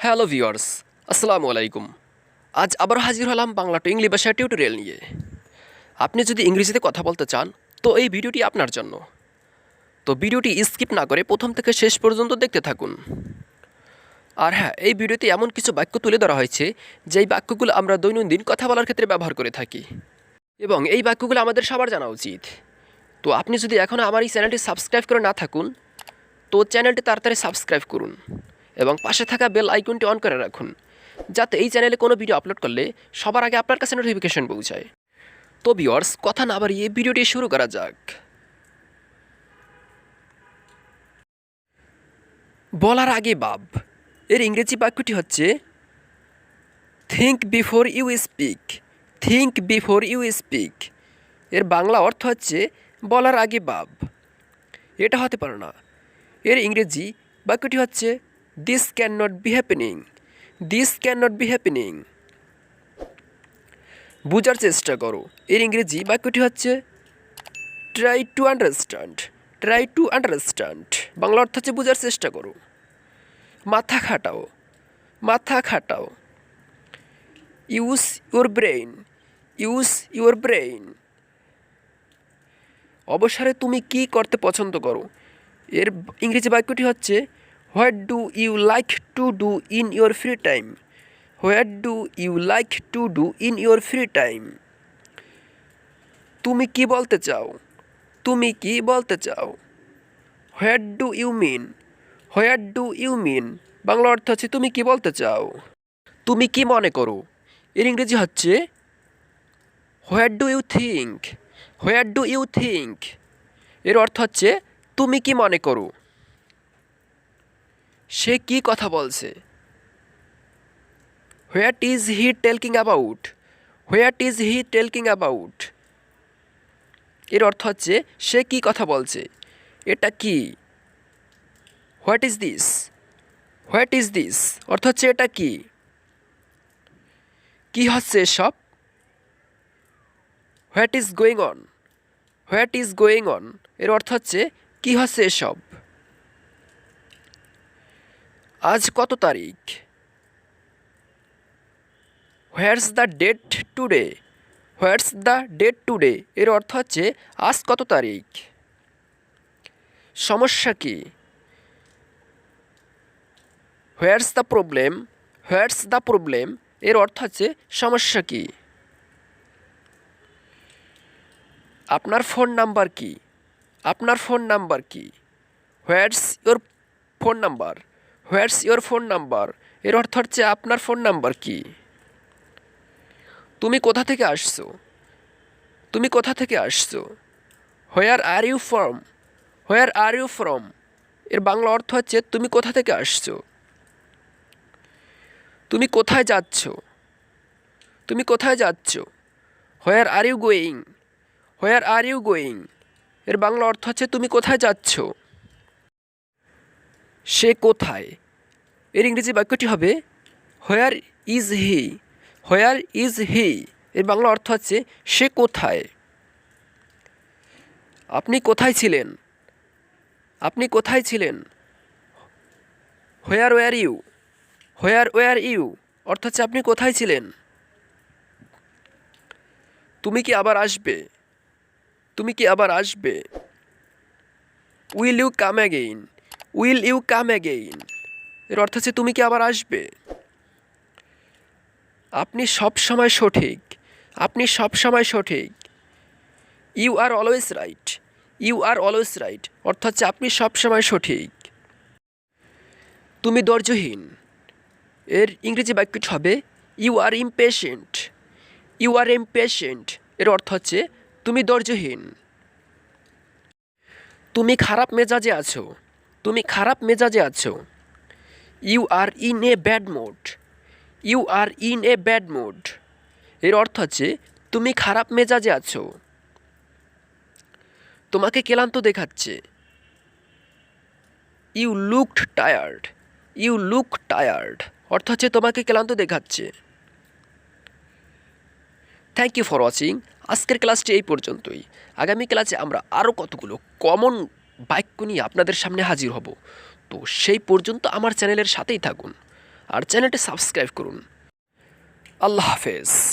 Hello viewers, আসসালামু আলাইকুম। আজ আবার হাজির হলাম বাংলা টু ইংলিশ ভাষার টিউটোরিয়াল নিয়ে। আপনি যদি ইংরেজিতে কথা বলতে চান তো এই ভিডিওটি আপনার জন্য। তো ভিডিওটি স্কিপ না করে প্রথম থেকে শেষ পর্যন্ত দেখতে থাকুন। আর হ্যাঁ, এই ভিডিওতে এমন কিছু বাক্য তুলে ধরা হয়েছে যেই বাক্যগুলো আমরা দৈনন্দিন কথা বলার ক্ষেত্রে ব্যবহার করে থাকি এবং এই বাক্যগুলো আমাদের সবার জানা উচিত। তো আপনি যদি এখনও আমার এই চ্যানেলটি সাবস্ক্রাইব করে না থাকুন তো চ্যানেলটি তাড়াতাড়ি সাবস্ক্রাইব করুন এবং পাশে থাকা বেল আইকনটি অন করে রাখুন, যাতে এই চ্যানেলে কোনো ভিডিও আপলোড করলে সবার আগে আপনার কাছে নোটিফিকেশন পৌঁছায়। তো ভিউয়ার্স, কথা না বাড়িয়ে ভিডিওটি শুরু করা যাক। বলার আগে ভাব এর ইংরেজি বাক্যটি হচ্ছে think before you speak. Think before you speak এর বাংলা অর্থ হচ্ছে বলার আগে ভাব। এটা হতে পারে না। এর ইংরেজি বাক্যটি হচ্ছে this can not be happening. This can not be happening. বোঝার চেষ্টা করো এর ইংরেজি বাক্যটি হচ্ছে try to understand. Try to understand Bangla অর্থ হচ্ছে বোঝার চেষ্টা করো। মাথা খাটাও। মাথা খাটাও। Use your brain. Use your brain. অবসরে তুমি কি করতে পছন্দ করো এর ইংরেজি বাক্যটি হচ্ছে what do you like to do in your free time. What do you like to do in your free time. তুমি কি বলতে চাও। তুমি কি বলতে চাও। What do you mean. What do you mean Bangla অর্থ হচ্ছে তুমি কি বলতে চাও। তুমি কি মনে করো এর ইংরেজি হচ্ছে what do you think. What do you think এর অর্থ হচ্ছে তুমি কি মনে করো। সে কি কথা বলছে। What is he talking about. What is he talking about এর অর্থ হচ্ছে সে কি কথা বলছে। এটা কি। What is this. What is this অর্থ হচ্ছে এটা কি। কি হচ্ছে এসব। What is going on. What is going on এর অর্থ হচ্ছে কি হচ্ছে এসব। আজ কত তারিখ। What's the date today. What's the date today এর অর্থ হচ্ছে আজ কত তারিখ। সমস্যা কি। What's the problem. What's the problem এর অর্থ হচ্ছে সমস্যা কি। আপনার ফোন নাম্বার কি। আপনার ফোন নাম্বার কি। What's your phone number. What's your phone number এর অর্থ হচ্ছে আপনার ফোন নাম্বার কি। তুমি কোথা থেকে আসছো। তুমি কোথা থেকে আসছো। Where are you from. Where are you from এর বাংলা অর্থ হচ্ছে তুমি কোথা থেকে আসছো। তুমি কোথায় যাচ্ছ। তুমি কোথায় যাচ্ছ। Where are you going. Where are you going এর বাংলা অর্থ হচ্ছে তুমি কোথায় যাচ্ছ। সে কোথায় এর ইংরেজি বাক্যটি হবে where is he. Where is he এর বাংলা অর্থ হচ্ছে সে কোথায়। আপনি কোথায় ছিলেন। আপনি কোথায় ছিলেন। Where were you. Where were you অর্থ হচ্ছে আপনি কোথায় ছিলেন। তুমি কি আবার আসবে। তুমি কি আবার আসবে। Will you come again. Will you come again এর অর্থ হচ্ছে তুমি কি আবার আসবে। আপনি সব সময় সঠিক। আপনি সব সময় সঠিক। You are always right. You are always right অর্থ হচ্ছে আপনি সব সময় সঠিক। তুমি ধৈর্যহীন এর ইংরেজি বাক্যটি হবে you are impatient. You are impatient এর অর্থ হচ্ছে তুমি ধৈর্যহীন। তুমি খারাপ মেজাজে আছো। তুমি খারাপ মেজাজে আছো। You are in a bad mood. You are in a bad mood এর অর্থ হচ্ছে তুমি খারাপ মেজাজে আছো। তোমাকে ক্লান্ত দেখাচ্ছে। You looked tired. You look tired অর্থ হচ্ছে তোমাকে ক্লান্ত দেখাচ্ছে। Thank you for watching. আজকের ক্লাসটি এই পর্যন্তই। আগামী ক্লাসে আমরা আরও কতগুলো কমন বাক্য নিয়ে আপনাদের সামনে হাজির হব। তো সেই পর্যন্ত আমার চ্যানেলের সাথেই থাকুন। আর চ্যানেলটি সাবস্ক্রাইব করুন। আল্লাহ হাফেজ।